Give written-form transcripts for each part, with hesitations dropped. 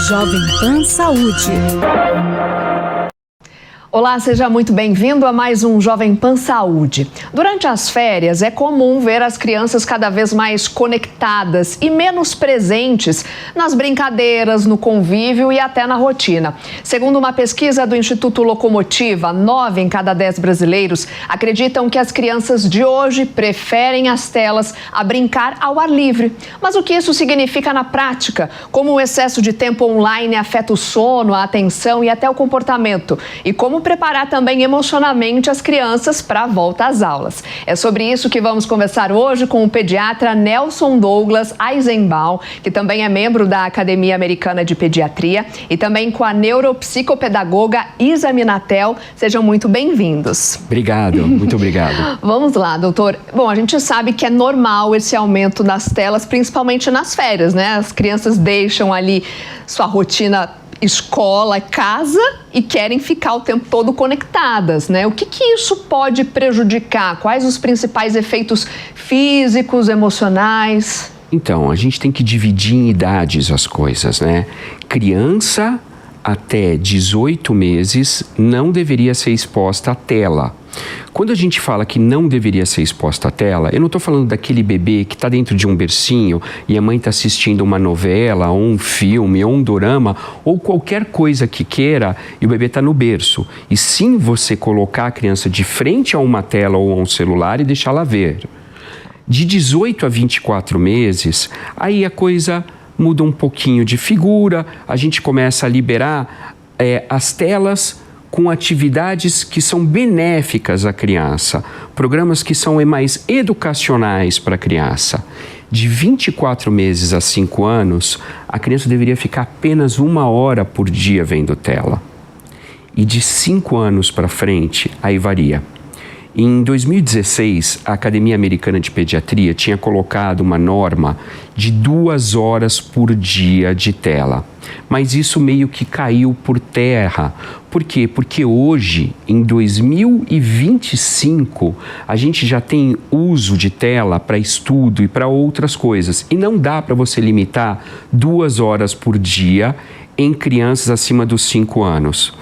Jovem Pan Saúde. Olá, seja muito bem-vindo a mais um Jovem Pan Saúde. Durante as férias, é comum ver as crianças cada vez mais conectadas e menos presentes nas brincadeiras, no convívio e até na rotina. Segundo uma pesquisa do Instituto Locomotiva, 9 em cada 10 brasileiros acreditam que as crianças de hoje preferem as telas a brincar ao ar livre. Mas o que isso significa na prática? Como o excesso de tempo online afeta o sono, a atenção e até o comportamento? E como preparar também emocionalmente as crianças para a volta às aulas. É sobre isso que vamos conversar hoje com o pediatra Nelson Douglas Eisenbaum, que também é membro da Academia Americana de Pediatria, e também com a neuropsicopedagoga Isa Minatel. Sejam muito bem-vindos. Obrigado, muito obrigado. Vamos lá, doutor. Bom, a gente sabe que é normal esse aumento das telas, principalmente nas férias, né? As crianças deixam ali sua rotina escola, casa e querem ficar o tempo todo conectadas, né? O que isso pode prejudicar? Quais os principais efeitos físicos, emocionais? Então, a gente tem que dividir em idades as coisas, né? Criança até 18 meses não deveria ser exposta à tela. Quando a gente fala que não deveria ser exposta à tela, eu não estou falando daquele bebê que está dentro de um bercinho e a mãe está assistindo uma novela, ou um filme, ou um dorama, ou qualquer coisa que queira e o bebê está no berço. E sim você colocar a criança de frente a uma tela ou a um celular e deixá-la ver. De 18 a 24 meses, aí a coisa muda um pouquinho de figura, a gente começa a liberar as telas com atividades que são benéficas à criança, programas que são mais educacionais para a criança. De 24 meses a 5 anos, a criança deveria ficar apenas 1 hora por dia vendo tela. E de 5 anos para frente, aí varia. Em 2016, a Academia Americana de Pediatria tinha colocado uma norma de 2 horas por dia de tela. Mas isso meio que caiu por terra. Por quê? Porque hoje, em 2025, a gente já tem uso de tela para estudo e para outras coisas. E não dá para você limitar 2 horas por dia em crianças acima dos 5 anos.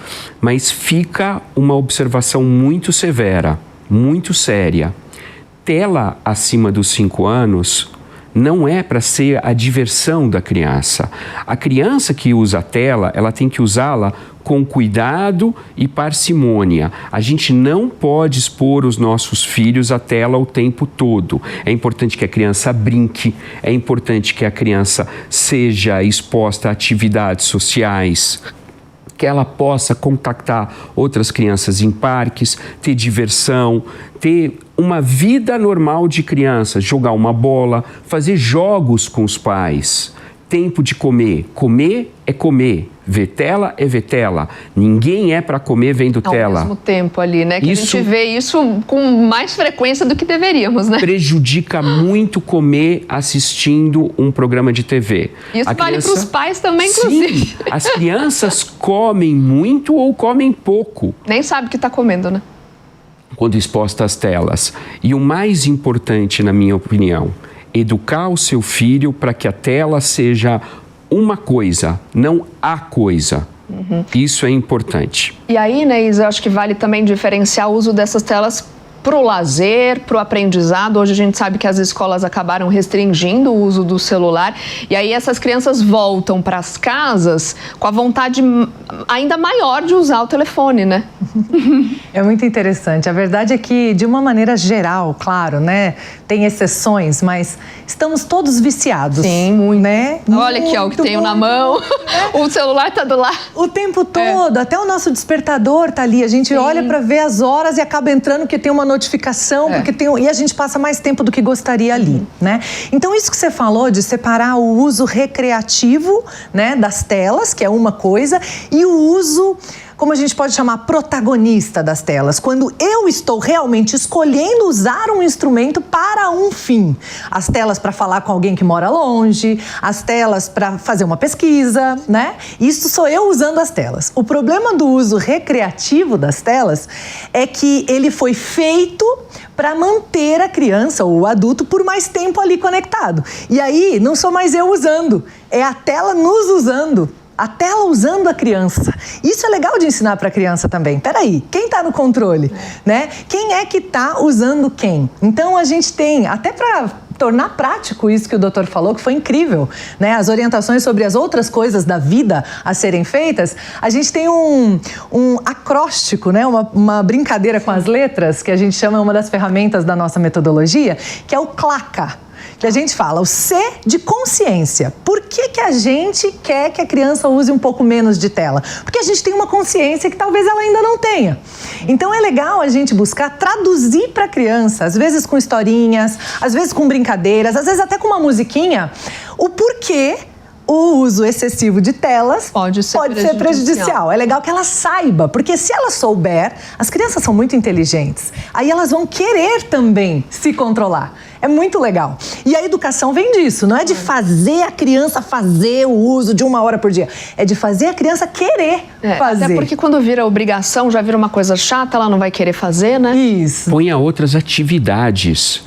Mas fica uma observação muito severa, muito séria. Tela acima dos 5 anos não é para ser a diversão da criança. A criança que usa a tela, ela tem que usá-la com cuidado e parcimônia. A gente não pode expor os nossos filhos à tela o tempo todo. É importante que a criança brinque, é importante que a criança seja exposta a atividades sociais, que ela possa contactar outras crianças em parques, ter diversão, ter uma vida normal de criança, jogar uma bola, fazer jogos com os pais. Tempo de comer. Comer é comer. Ver tela é ver tela. Ninguém é para comer vendo tela. Ao mesmo tempo ali, né? Que a gente vê isso com mais frequência do que deveríamos, né? Prejudica muito comer assistindo um programa de TV. Isso vale para os pais também, inclusive. Sim, as crianças comem muito ou comem pouco. Nem sabe o que está comendo, né? Quando exposta às telas. E o mais importante, na minha opinião, educar o seu filho para que a tela seja uma coisa, não a coisa. Isso é importante. E aí, né, Isa, eu acho que vale também diferenciar o uso dessas telas para o lazer, para o aprendizado. Hoje a gente sabe que as escolas acabaram restringindo o uso do celular e aí essas crianças voltam para as casas com a vontade ainda maior de usar o telefone, né? É muito interessante. A verdade é que, de uma maneira geral, claro, né? Tem exceções, mas estamos todos viciados. Sim, muito. Né? Olha aqui, ó, o que tenho na mão. O celular tá do lado. O tempo todo. Até o nosso despertador tá ali. A gente olha para ver as horas e acaba entrando porque tem uma notificação, porque tem e a gente passa mais tempo do que gostaria ali, né? Então, isso que você falou de separar o uso recreativo, né, das telas, que é uma coisa, e o uso como a gente pode chamar, protagonista das telas, quando eu estou realmente escolhendo usar um instrumento para um fim. As telas para falar com alguém que mora longe, as telas para fazer uma pesquisa, né? Isso sou eu usando as telas. O problema do uso recreativo das telas é que ele foi feito para manter a criança ou o adulto por mais tempo ali conectado. E aí, não sou mais eu usando, é a tela nos usando. A tela usando a criança. Isso é legal de ensinar para a criança também. Peraí, quem está no controle? Né? Quem é que está usando quem? Então, a gente tem, até para tornar prático isso que o doutor falou, que foi incrível, né? As orientações sobre as outras coisas da vida a serem feitas, a gente tem um acróstico, né? Uma brincadeira com as letras, que a gente chama uma das ferramentas da nossa metodologia, que é o CLACA. Que a gente fala, o C de consciência. Por que a gente quer que a criança use um pouco menos de tela? Porque a gente tem uma consciência que talvez ela ainda não tenha. Então é legal a gente buscar traduzir para a criança, às vezes com historinhas, às vezes com brincadeiras, às vezes até com uma musiquinha, o porquê o uso excessivo de telas pode ser prejudicial. É legal que ela saiba, porque se ela souber, as crianças são muito inteligentes. Aí elas vão querer também se controlar. É muito legal. E a educação vem disso, não é de fazer a criança fazer o uso de 1 hora por dia. É de fazer a criança querer fazer. Até porque quando vira obrigação, já vira uma coisa chata, ela não vai querer fazer, né? Isso. Ponha outras atividades.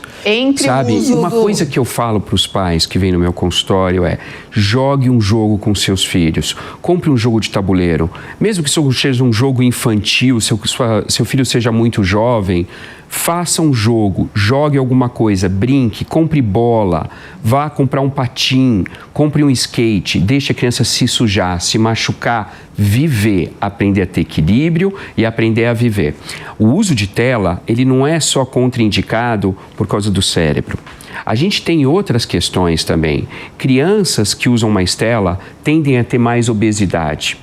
Sabe, uma coisa que eu falo para os pais que vêm no meu consultório é: jogue um jogo com seus filhos, compre um jogo de tabuleiro, mesmo que seja um jogo infantil, seu filho seja muito jovem, faça um jogo, jogue alguma coisa, brinque, compre bola, vá comprar um patim, compre um skate, deixe a criança se sujar, se machucar, viver, aprender a ter equilíbrio e aprender a viver. O uso de tela, ele não é só contraindicado por causa do cérebro. A gente tem outras questões também. Crianças que usam mais tela tendem a ter mais obesidade,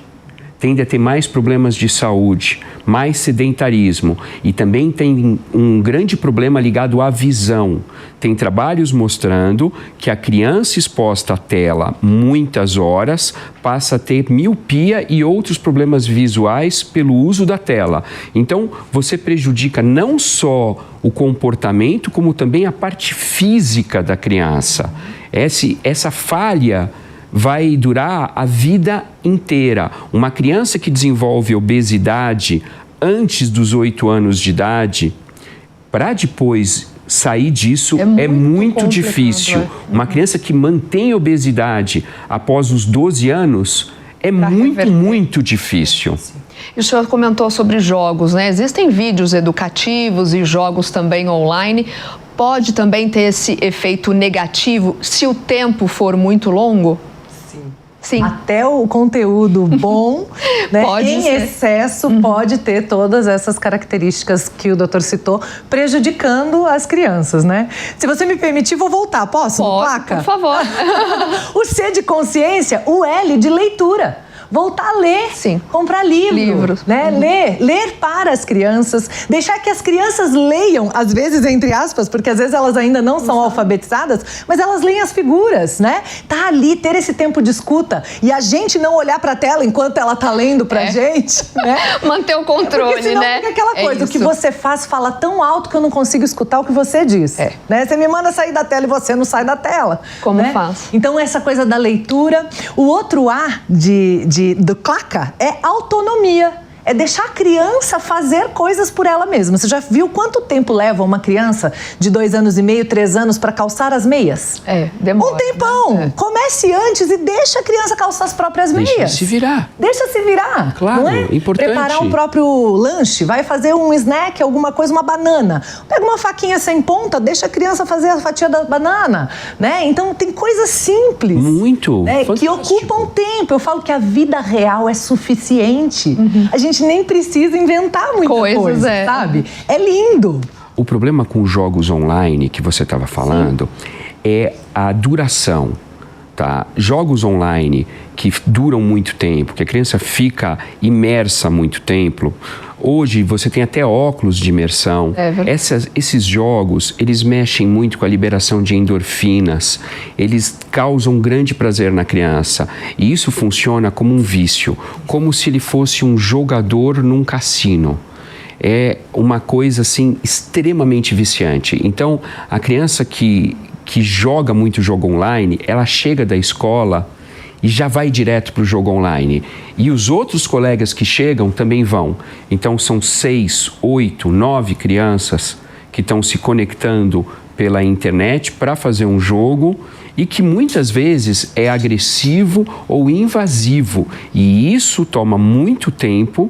tendem a ter mais problemas de saúde, mais sedentarismo e também tem um grande problema ligado à visão. Tem trabalhos mostrando que a criança exposta à tela muitas horas passa a ter miopia e outros problemas visuais pelo uso da tela. Então, você prejudica não só o comportamento, como também a parte física da criança. Essa falha vai durar a vida inteira. Uma criança que desenvolve obesidade antes dos 8 anos de idade, para depois sair disso é muito difícil. Uma criança que mantém obesidade após os 12 anos é muito difícil. E o senhor comentou sobre jogos, né? Existem vídeos educativos e jogos também online. Pode também ter esse efeito negativo se o tempo for muito longo? Sim. Até o conteúdo bom, né, em excesso, pode ter todas essas características que o doutor citou, prejudicando as crianças, né? Se você me permitir, vou voltar. Posso? Placa? Por favor. O C de consciência, o L de leitura. Voltar a ler, comprar livros, né? Ler para as crianças, deixar que as crianças leiam, às vezes entre aspas, porque às vezes elas ainda não são alfabetizadas, mas elas leem as figuras, né? Tá ali, ter esse tempo de escuta e a gente não olhar para a tela enquanto ela tá lendo pra gente, né? Manter o controle, porque senão fica aquela coisa, o que você fala tão alto que eu não consigo escutar o que você diz, né? Você me manda sair da tela e você não sai da tela. Como né? faz? Então essa coisa da leitura, o outro A do CLACA é autonomia. É deixar a criança fazer coisas por ela mesma. Você já viu quanto tempo leva uma criança de 2 anos e meio, 3 anos para calçar as meias? Demora. Um tempão. Né? Comece antes e deixa a criança calçar as próprias meias. Deixa se virar. Deixa se virar. Claro, não é? Importante. Preparar um próprio lanche, vai fazer um snack, alguma coisa, uma banana. Pega uma faquinha sem ponta, deixa a criança fazer a fatia da banana, né? Então tem coisas simples. Muito. Né? Que ocupam tempo. Eu falo que a vida real é suficiente. A gente nem precisa inventar muita coisa, sabe? É lindo. O problema com jogos online que você estava falando é a duração. Tá? Jogos online que duram muito tempo, que a criança fica imersa há muito tempo. Hoje você tem até óculos de imersão. Esses jogos, eles mexem muito com a liberação de endorfinas. Eles causam grande prazer na criança. E isso funciona como um vício, como se ele fosse um jogador num cassino. É uma coisa assim extremamente viciante. Então, a criança que joga muito jogo online, ela chega da escola e já vai direto para o jogo online. E os outros colegas que chegam também vão. Então são 6, 8, 9 crianças que estão se conectando pela internet para fazer um jogo e que muitas vezes é agressivo ou invasivo. E isso toma muito tempo,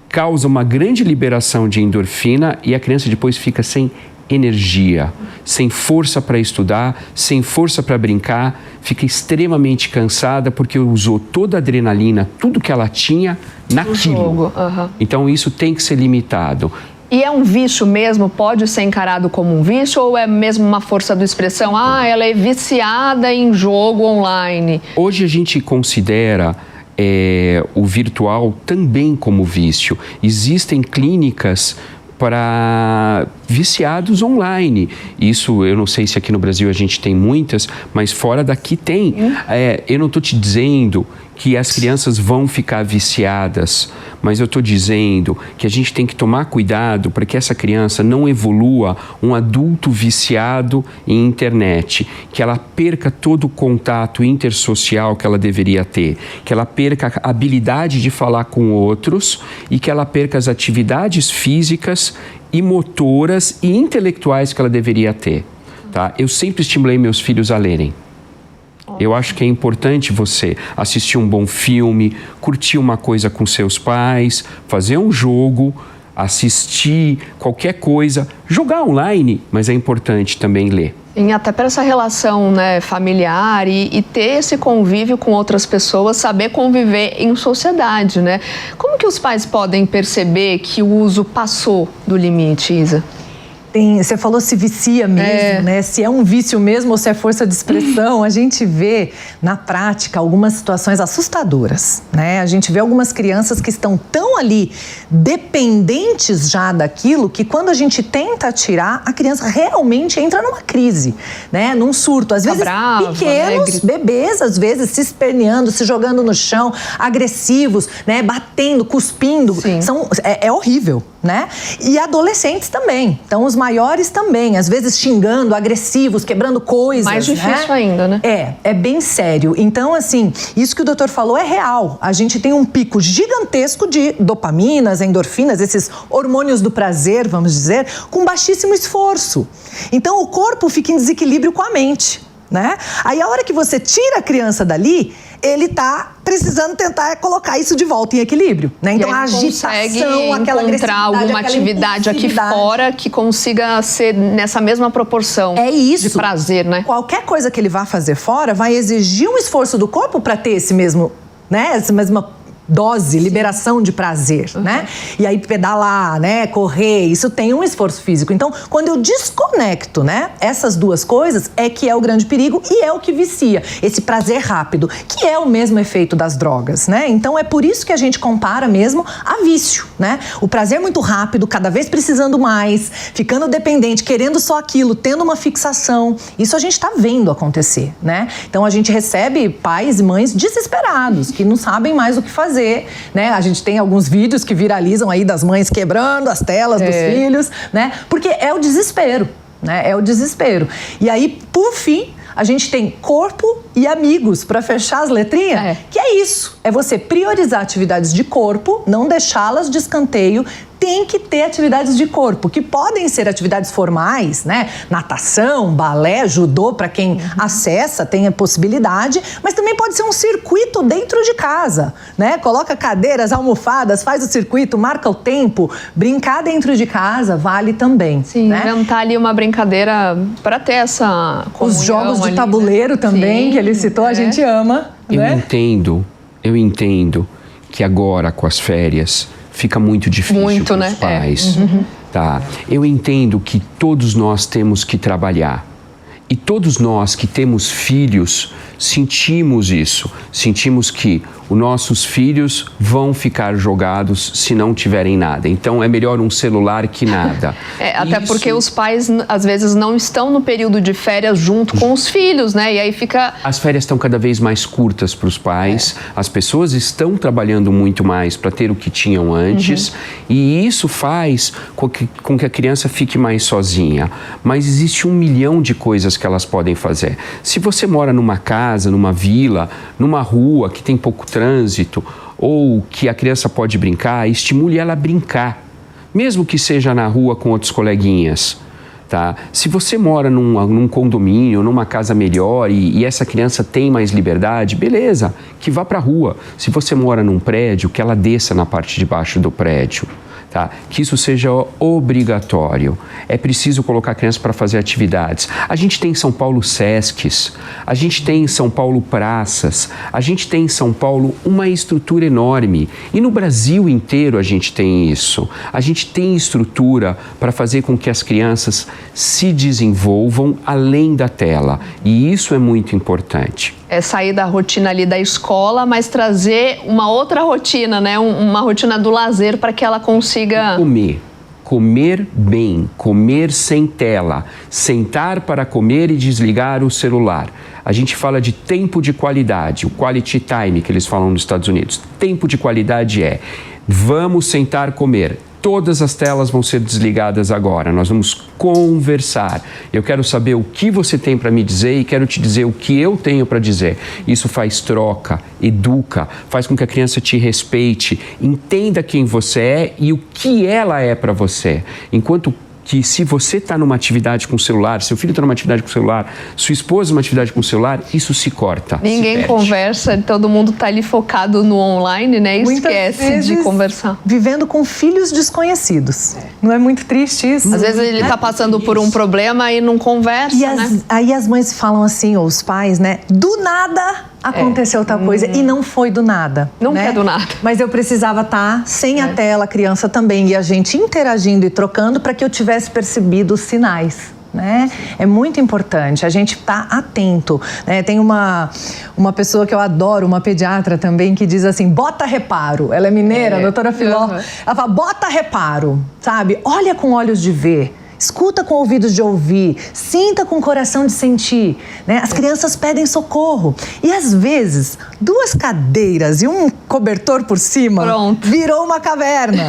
causa uma grande liberação de endorfina e a criança depois fica sem energia, sem força para estudar, sem força para brincar, fica extremamente cansada porque usou toda a adrenalina, tudo que ela tinha naquilo. Então isso tem que ser limitado. E é um vício mesmo? Pode ser encarado como um vício ou é mesmo uma força de expressão? Ela é viciada em jogo online. Hoje a gente considera o virtual também como vício. Existem clínicas para viciados online. Isso, eu não sei se aqui no Brasil a gente tem muitas, mas fora daqui tem. Eu não estou te dizendo que as crianças vão ficar viciadas, mas eu estou dizendo que a gente tem que tomar cuidado para que essa criança não evolua um adulto viciado em internet, que ela perca todo o contato intersocial que ela deveria ter, que ela perca a habilidade de falar com outros e que ela perca as atividades físicas e motoras e intelectuais que ela deveria ter. Tá? Eu sempre estimulei meus filhos a lerem. Eu acho que é importante você assistir um bom filme, curtir uma coisa com seus pais, fazer um jogo, assistir qualquer coisa, jogar online, mas é importante também ler. E até para essa relação, né, familiar e ter esse convívio com outras pessoas, saber conviver em sociedade, né? Como que os pais podem perceber que o uso passou do limite, Isa? Você falou se vicia mesmo, né? Se é um vício mesmo ou se é força de expressão. A gente vê na prática algumas situações assustadoras, né? A gente vê algumas crianças que estão tão ali dependentes já daquilo que quando a gente tenta tirar, a criança realmente entra numa crise, né? Num surto. Às vezes pequenos, bebês, às vezes se esperneando, se jogando no chão, agressivos, né? Batendo, cuspindo. É horrível, né? E adolescentes também. Então os maiores também, às vezes xingando, agressivos, quebrando coisas. Mais difícil ainda, né? É bem sério. Então, assim, isso que o doutor falou é real. A gente tem um pico gigantesco de dopaminas, endorfinas, esses hormônios do prazer, vamos dizer, com baixíssimo esforço. Então, o corpo fica em desequilíbrio com a mente, né? Aí, a hora que você tira a criança dali, ele tá precisando tentar colocar isso de volta em equilíbrio, né? Então, a agitação, aquela encontrar alguma atividade aqui fora que consiga ser nessa mesma proporção de prazer, né? Qualquer coisa que ele vá fazer fora vai exigir um esforço do corpo para ter esse mesmo, né? Essa mesma dose, liberação de prazer, né? E aí pedalar, né? Correr, isso tem um esforço físico. Então, quando eu desconecto, né? Essas duas coisas é que é o grande perigo e é o que vicia. Esse prazer rápido, que é o mesmo efeito das drogas, né? Então, é por isso que a gente compara mesmo a vício, né? O prazer muito rápido, cada vez precisando mais, ficando dependente, querendo só aquilo, tendo uma fixação. Isso a gente tá vendo acontecer, né? Então, a gente recebe pais e mães desesperados, que não sabem mais o que fazer, né? A gente tem alguns vídeos que viralizam aí das mães quebrando as telas dos filhos, né? Porque é o desespero, né? É o desespero. E aí, por fim, a gente tem corpo e amigos para fechar as letrinhas, que é isso. É você priorizar atividades de corpo, não deixá-las de escanteio. Tem que ter atividades de corpo, que podem ser atividades formais, né? Natação, balé, judô, para quem acessa, tem a possibilidade, mas também pode ser um circuito dentro de casa, né? Coloca cadeiras, almofadas, faz o circuito, marca o tempo, brincar dentro de casa vale também. Sim, né? Inventar ali uma brincadeira para ter essa comunhão. Os jogos de tabuleiro, né? Também, que ele citou, a gente ama. Eu entendo que agora com as férias fica muito difícil para os pais. Tá? Eu entendo que todos nós temos que trabalhar. E todos nós que temos filhos sentimos isso, sentimos que os nossos filhos vão ficar jogados se não tiverem nada. Então é melhor um celular que nada. Até porque os pais às vezes não estão no período de férias junto com os filhos, né? E aí fica... As férias estão cada vez mais curtas para os pais, as pessoas estão trabalhando muito mais para ter o que tinham antes, e isso faz com que a criança fique mais sozinha. Mas existe 1 milhão de coisas que elas podem fazer. Se você mora numa casa, numa vila, numa rua que tem pouco trânsito, ou que a criança pode brincar, estimule ela a brincar, mesmo que seja na rua com outros coleguinhas. Tá? Se você mora num condomínio, numa casa melhor e essa criança tem mais liberdade, beleza, que vá para a rua. Se você mora num prédio, que ela desça na parte de baixo do prédio. Tá? Que isso seja obrigatório. É preciso colocar a criança para fazer atividades. A gente tem em São Paulo SESCs, a gente tem em São Paulo praças, a gente tem em São Paulo uma estrutura enorme. E no Brasil inteiro a gente tem isso. A gente tem estrutura para fazer com que as crianças se desenvolvam além da tela. E isso é muito importante. É sair da rotina ali da escola, mas trazer uma outra rotina, né? Uma rotina do lazer para que ela consiga... Comer bem, comer sem tela, sentar para comer e desligar o celular. A gente fala de tempo de qualidade, o quality time que eles falam nos Estados Unidos. Tempo de qualidade vamos sentar comer. Todas as telas vão ser desligadas agora, nós vamos conversar. Eu quero saber o que você tem para me dizer e quero te dizer o que eu tenho para dizer. Isso faz troca, educa, faz com que a criança te respeite, entenda quem você é e o que ela é para você. Enquanto que se você está numa atividade com o celular, seu filho está numa atividade com o celular, sua esposa numa atividade com o celular, isso se corta. Ninguém conversa, todo mundo está ali focado no online, né? E esquece de conversar. Vivendo com filhos desconhecidos. Não é muito triste isso? Às vezes ele está passando por um problema e não conversa, né? Aí as mães falam assim, ou os pais, né? Do nada aconteceu tal coisa e não foi do nada. Não é do nada. Mas eu precisava estar sem a tela, a criança também, e a gente interagindo e trocando para que eu tivesse percebido os sinais. Né? É muito importante a gente estar atento, né? Tem uma pessoa que eu adoro, uma pediatra também, que diz assim, bota reparo. Ela é mineira, a doutora Filó. Ela fala, bota reparo, sabe? Olha com olhos de ver. Escuta com ouvidos de ouvir, sinta com o coração de sentir, né? As crianças pedem socorro e às vezes 2 cadeiras e um cobertor por cima virou uma caverna,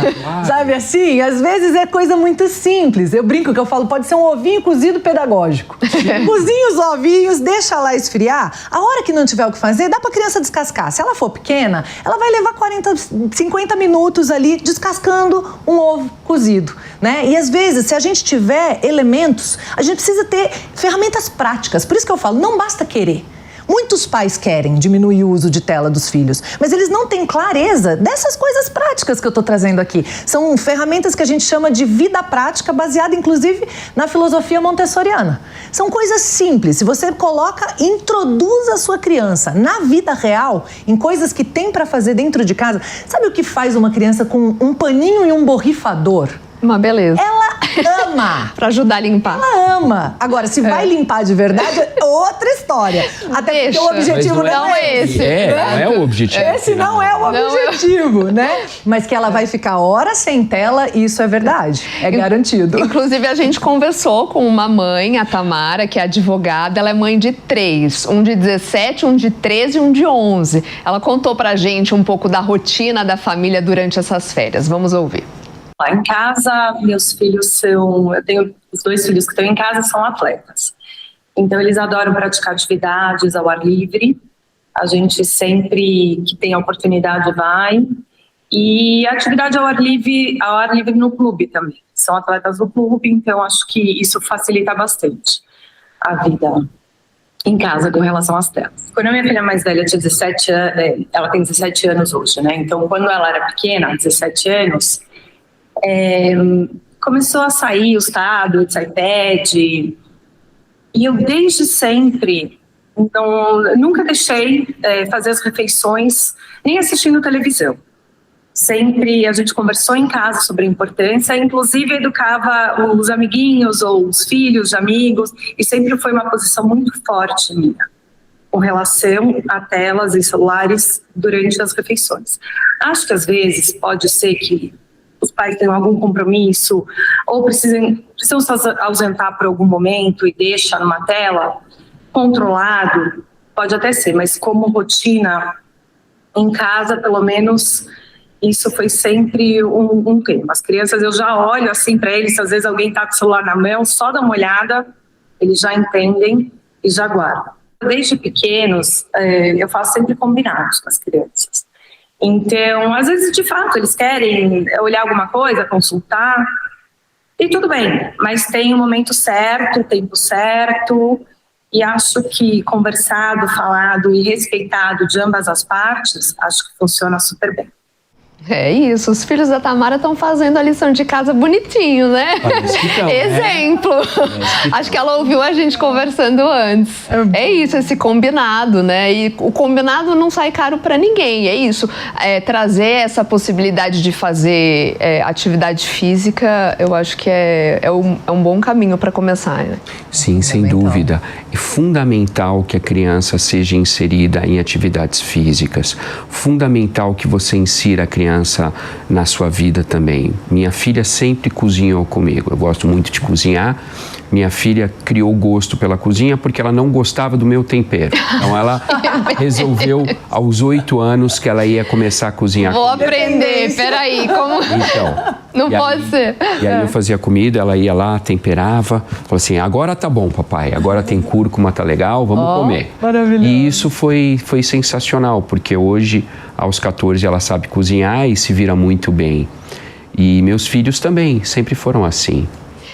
sabe assim? Às vezes é coisa muito simples. Eu brinco que eu falo, pode ser um ovinho cozido pedagógico. Cozinha os ovinhos, deixa lá esfriar. A hora que não tiver o que fazer, dá para a criança descascar. Se ela for pequena, ela vai levar 50 minutos ali descascando um ovo cozido, né? E às vezes, se a gente tiver elementos, a gente precisa ter ferramentas práticas. Por isso que eu falo, não basta querer. Muitos pais querem diminuir o uso de tela dos filhos, mas eles não têm clareza dessas coisas práticas que eu estou trazendo aqui. São ferramentas que a gente chama de vida prática, baseada inclusive na filosofia montessoriana. São coisas simples. Se você introduz a sua criança na vida real, em coisas que tem para fazer dentro de casa. Sabe o que faz uma criança com um paninho e um borrifador? Uma beleza. Ela ama. Pra ajudar a limpar. Ela ama. Agora, se vai limpar de verdade, é outra história. Até porque o objetivo não é esse. Não é o objetivo. Esse não é o objetivo, né? Mas que ela vai ficar horas sem tela, isso é verdade. É garantido. Inclusive, a gente conversou com uma mãe, a Tamara, que é advogada. Ela é mãe de 3. Um de 17, um de 13 e um de 11. Ela contou pra gente um pouco da rotina da família durante essas férias. Vamos ouvir. Lá em casa, meus filhos eu tenho os 2 filhos que estão em casa, são atletas. Então, eles adoram praticar atividades ao ar livre. A gente sempre que tem a oportunidade vai. E atividade ao ar livre no clube também. São atletas do clube, então acho que isso facilita bastante a vida em casa com relação às telas. Quando a minha filha mais velha tinha 17 anos, ela tem 17 anos hoje, né? Então, quando ela era pequena, 17 anos, começou a sair os tablets, iPad, e eu desde sempre nunca deixei fazer as refeições nem assistindo televisão. sempre a gente conversou em casa sobre a importância, inclusive educava os amiguinhos ou os filhos de amigos, e sempre foi uma posição muito forte minha com relação a telas e celulares durante as refeições. Acho que às vezes pode ser que os pais tenham algum compromisso ou precisam se ausentar por algum momento e deixa numa tela controlado, pode até ser, mas como rotina em casa, pelo menos, isso foi sempre um tema. As crianças, eu já olho assim para eles, se às vezes alguém está com o celular na mão, só dá uma olhada, eles já entendem e já guardam. Desde pequenos, eu faço sempre combinados com as crianças. Então, às vezes, de fato, eles querem olhar alguma coisa, consultar, e tudo bem, mas tem o momento certo, o tempo certo, e acho que conversado, falado e respeitado de ambas as partes, acho que funciona super bem. É isso, os filhos da Tamara estão fazendo a lição de casa bonitinho, né? Então, Exemplo. Acho que ela ouviu a gente conversando antes. É isso, esse combinado, né? E o combinado não sai caro para ninguém, é isso. Trazer essa possibilidade de fazer atividade física, eu acho que é um bom caminho para começar, né? Sim, sem dúvida. É fundamental que a criança seja inserida em atividades físicas. Fundamental que você insira a criança na sua vida também. Minha filha sempre cozinhou comigo. Eu gosto muito de cozinhar. Minha filha criou gosto pela cozinha porque ela não gostava do meu tempero. Então ela resolveu aos 8 anos que ela ia começar a cozinhar. Vou aprender, peraí, como... Então, não pode ser. E aí eu fazia comida, ela ia lá, temperava, falou assim, agora tá bom, papai, agora tem cúrcuma, tá legal, vamos comer. Maravilhoso. E isso foi sensacional, porque hoje, aos 14, ela sabe cozinhar e se vira muito bem. E meus filhos também, sempre foram assim.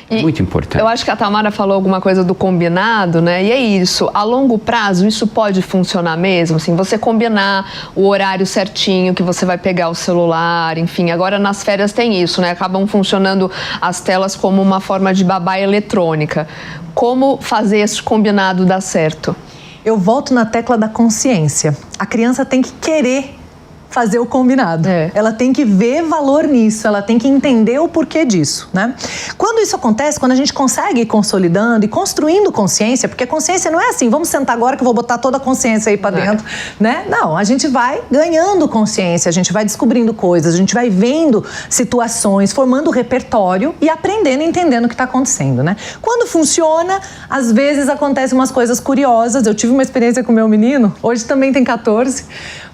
Muito importante. Eu acho que a Tamara falou alguma coisa do combinado, né? E é isso, a longo prazo isso pode funcionar mesmo, assim, você combinar o horário certinho que você vai pegar o celular, enfim, agora nas férias tem isso, né? Acabam funcionando as telas como uma forma de babá eletrônica. Como fazer esse combinado dar certo? Eu volto na tecla da consciência. A criança tem que querer fazer o combinado. Ela tem que ver valor nisso, ela tem que entender o porquê disso, né? Quando isso acontece, quando a gente consegue ir consolidando e construindo consciência, porque consciência não é assim, vamos sentar agora que eu vou botar toda a consciência aí para dentro, né? Não, a gente vai ganhando consciência, a gente vai descobrindo coisas, a gente vai vendo situações, formando repertório e aprendendo e entendendo o que está acontecendo, né? Quando funciona, às vezes acontecem umas coisas curiosas. Eu tive uma experiência com o meu menino, hoje também tem 14,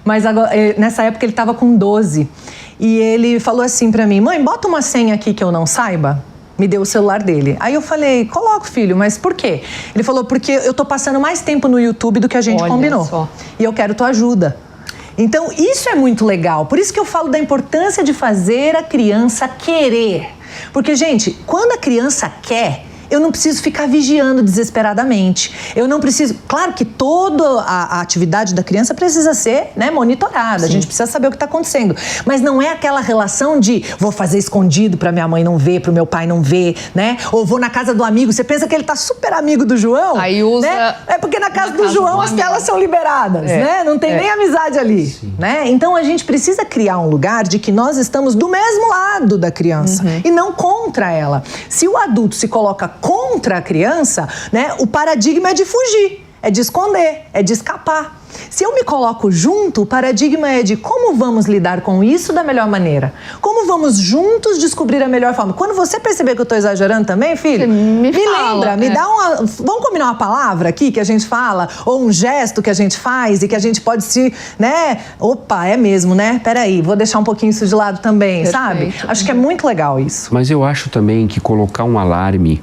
mas agora, nessa época ele estava com 12. E ele falou assim pra mim, mãe, bota uma senha aqui que eu não saiba. Me deu o celular dele. Aí eu falei, coloco, filho, mas por quê? Ele falou, porque eu tô passando mais tempo no YouTube do que a gente combinou. Só. E eu quero tua ajuda. Então, isso é muito legal. Por isso que eu falo da importância de fazer a criança querer. Porque, gente, quando a criança quer, eu não preciso ficar vigiando desesperadamente. Eu não preciso... Claro que toda a atividade da criança precisa ser, né, monitorada. Sim. A gente precisa saber o que está acontecendo. Mas não é aquela relação de vou fazer escondido para minha mãe não ver, para o meu pai não ver, né? Ou vou na casa do amigo. Você pensa que ele tá super amigo do João? Aí usa... Né? É porque na casa do João as telas são liberadas, né? Não tem nem amizade ali, né? Então a gente precisa criar um lugar de que nós estamos do mesmo lado da criança e não contra ela. Se o adulto se coloca contra a criança, né, o paradigma é de fugir, é de esconder, é de escapar. Se eu me coloco junto, o paradigma é de como vamos lidar com isso da melhor maneira. Como vamos juntos descobrir a melhor forma. Quando você perceber que eu estou exagerando também, filho, me lembra, me dá uma... Vamos combinar uma palavra aqui que a gente fala, ou um gesto que a gente faz e que a gente pode se, né? Opa, é mesmo, né? Peraí, vou deixar um pouquinho isso de lado também, sabe? Acho que é muito legal isso. Mas eu acho também que colocar um alarme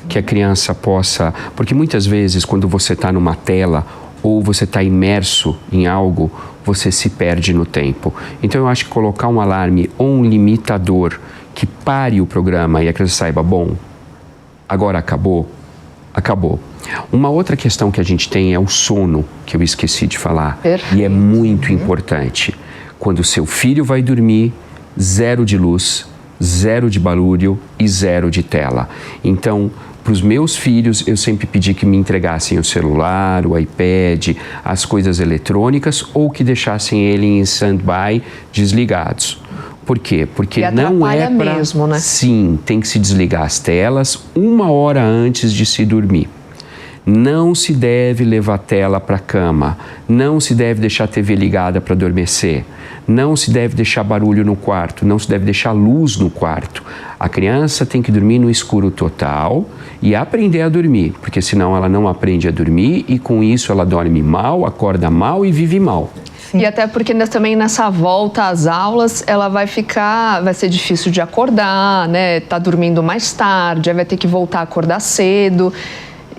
que a criança possa... Porque muitas vezes, quando você está numa tela ou você está imerso em algo, você se perde no tempo. Então, eu acho que colocar um alarme ou um limitador que pare o programa e a criança saiba, bom, agora acabou, acabou. Uma outra questão que a gente tem é o sono, que eu esqueci de falar. Perfeito. E é muito importante. Quando o seu filho vai dormir, 0 de luz, 0 de barulho e 0 de tela. Então, para os meus filhos, eu sempre pedi que me entregassem o celular, o iPad, as coisas eletrônicas ou que deixassem ele em stand-by desligados. Por quê? Porque e não é para... mesmo, né? Sim, tem que se desligar as telas 1 hora antes de se dormir. Não se deve levar tela para a cama, não se deve deixar a TV ligada para adormecer, não se deve deixar barulho no quarto, não se deve deixar luz no quarto. A criança tem que dormir no escuro total e aprender a dormir, porque senão ela não aprende a dormir e com isso ela dorme mal, acorda mal e vive mal. E até porque também nessa volta às aulas, ela vai ser difícil de acordar, né? Tá dormindo mais tarde, aí vai ter que voltar a acordar cedo.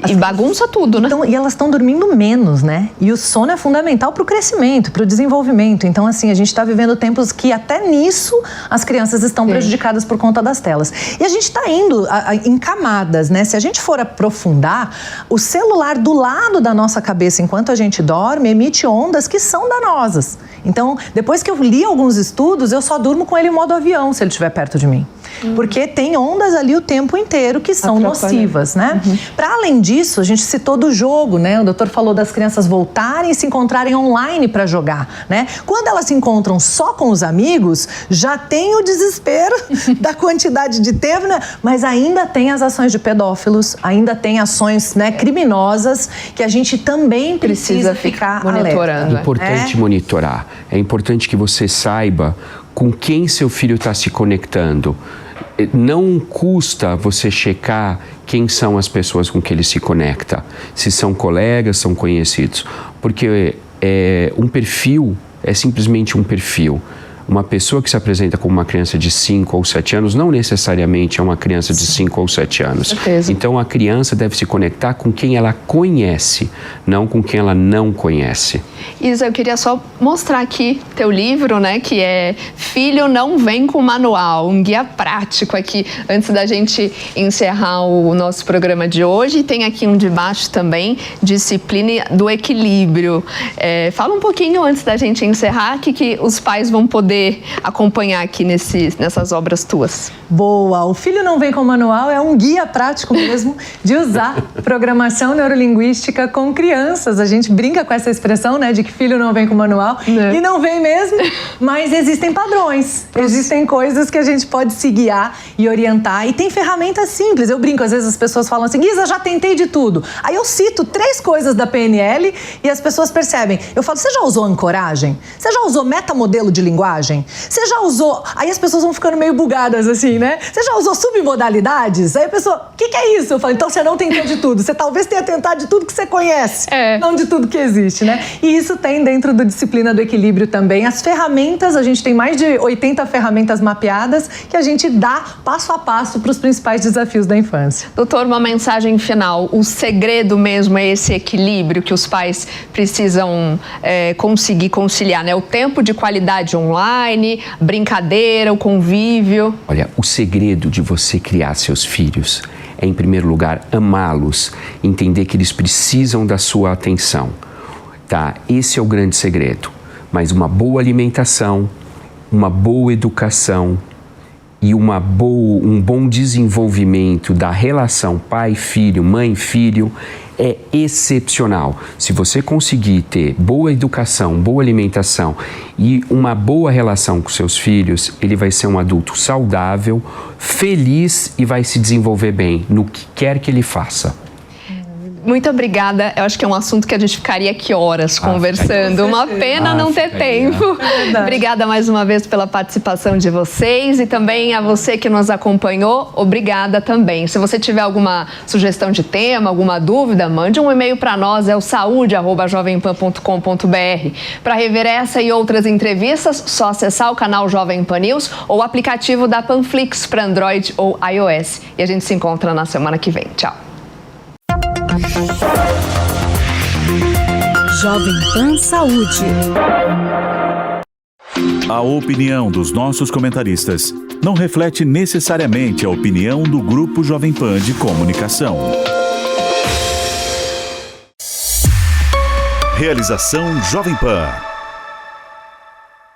E bagunça tudo, né? Então, e elas estão dormindo menos, né? E o sono é fundamental para o crescimento, para o desenvolvimento. Então, assim, a gente está vivendo tempos que até nisso as crianças estão prejudicadas por conta das telas. E a gente está indo em camadas, né? Se a gente for aprofundar, o celular do lado da nossa cabeça, enquanto a gente dorme, emite ondas que são danosas. Então, depois que eu li alguns estudos, eu só durmo com ele em modo avião, se ele estiver perto de mim. Porque tem ondas ali o tempo inteiro que são nocivas, né? Para além disso, a gente citou do jogo, né? O doutor falou das crianças voltarem e se encontrarem online para jogar, né? Quando elas se encontram só com os amigos, já tem o desespero da quantidade de tempo, né? Mas ainda tem as ações de pedófilos, ainda tem ações, né, criminosas que a gente também precisa ficar monitorando. É importante monitorar. É importante que você saiba com quem seu filho está se conectando. Não custa você checar quem são as pessoas com que ele se conecta, se são colegas, são conhecidos, porque um perfil é simplesmente um perfil. Uma pessoa que se apresenta como uma criança de 5 ou 7 anos não necessariamente é uma criança de 5 ou 7 anos. Certeza. Então a criança deve se conectar com quem ela conhece, não com quem ela não conhece. Isa, eu queria só mostrar aqui teu livro, né, que é Filho Não Vem com Manual, um guia prático aqui, antes da gente encerrar o nosso programa de hoje. E tem aqui um de baixo também, Disciplina do Equilíbrio. Fala um pouquinho antes da gente encerrar, que os pais vão poder acompanhar aqui nessas obras tuas. Boa! O Filho Não Vem com Manual é um guia prático mesmo de usar programação neurolinguística com crianças. A gente brinca com essa expressão, né, de que filho não vem com manual, e não vem mesmo, mas existem padrões, existem coisas que a gente pode se guiar e orientar, e tem ferramentas simples. Eu brinco, às vezes as pessoas falam assim, Isa, já tentei de tudo. Aí eu cito 3 coisas da PNL e as pessoas percebem. Eu falo, você já usou ancoragem? Você já usou metamodelo de linguagem? Você já usou... Aí as pessoas vão ficando meio bugadas assim, né? Você já usou submodalidades? Aí a pessoa, o que é isso? Eu falo, então você não tentou de tudo. Você talvez tenha tentado de tudo que você conhece, não de tudo que existe, né? E isso tem dentro do Disciplina do Equilíbrio também. As ferramentas, a gente tem mais de 80 ferramentas mapeadas que a gente dá passo a passo para os principais desafios da infância. Doutor, uma mensagem final. O segredo mesmo é esse equilíbrio que os pais precisam conseguir conciliar, né? O tempo de qualidade online, brincadeira, o convívio. Olha, o segredo de você criar seus filhos é, em primeiro lugar, amá-los, entender que eles precisam da sua atenção. Tá? Esse é o grande segredo. Mas uma boa alimentação, uma boa educação e um bom desenvolvimento da relação pai-filho, mãe-filho é excepcional. Se você conseguir ter boa educação, boa alimentação e uma boa relação com seus filhos, ele vai ser um adulto saudável, feliz e vai se desenvolver bem no que quer que ele faça. Muito obrigada. Eu acho que é um assunto que a gente ficaria aqui horas conversando. Uma pena não ter tempo. Obrigada mais uma vez pela participação de vocês e também a você que nos acompanhou. Obrigada também. Se você tiver alguma sugestão de tema, alguma dúvida, mande um e-mail para nós, é o saude@jovempan.com.br. Para rever essa e outras entrevistas, só acessar o canal Jovem Pan News ou o aplicativo da Panflix para Android ou iOS. E a gente se encontra na semana que vem. Tchau. Jovem Pan Saúde. A opinião dos nossos comentaristas não reflete necessariamente a opinião do Grupo Jovem Pan de Comunicação. Realização Jovem Pan.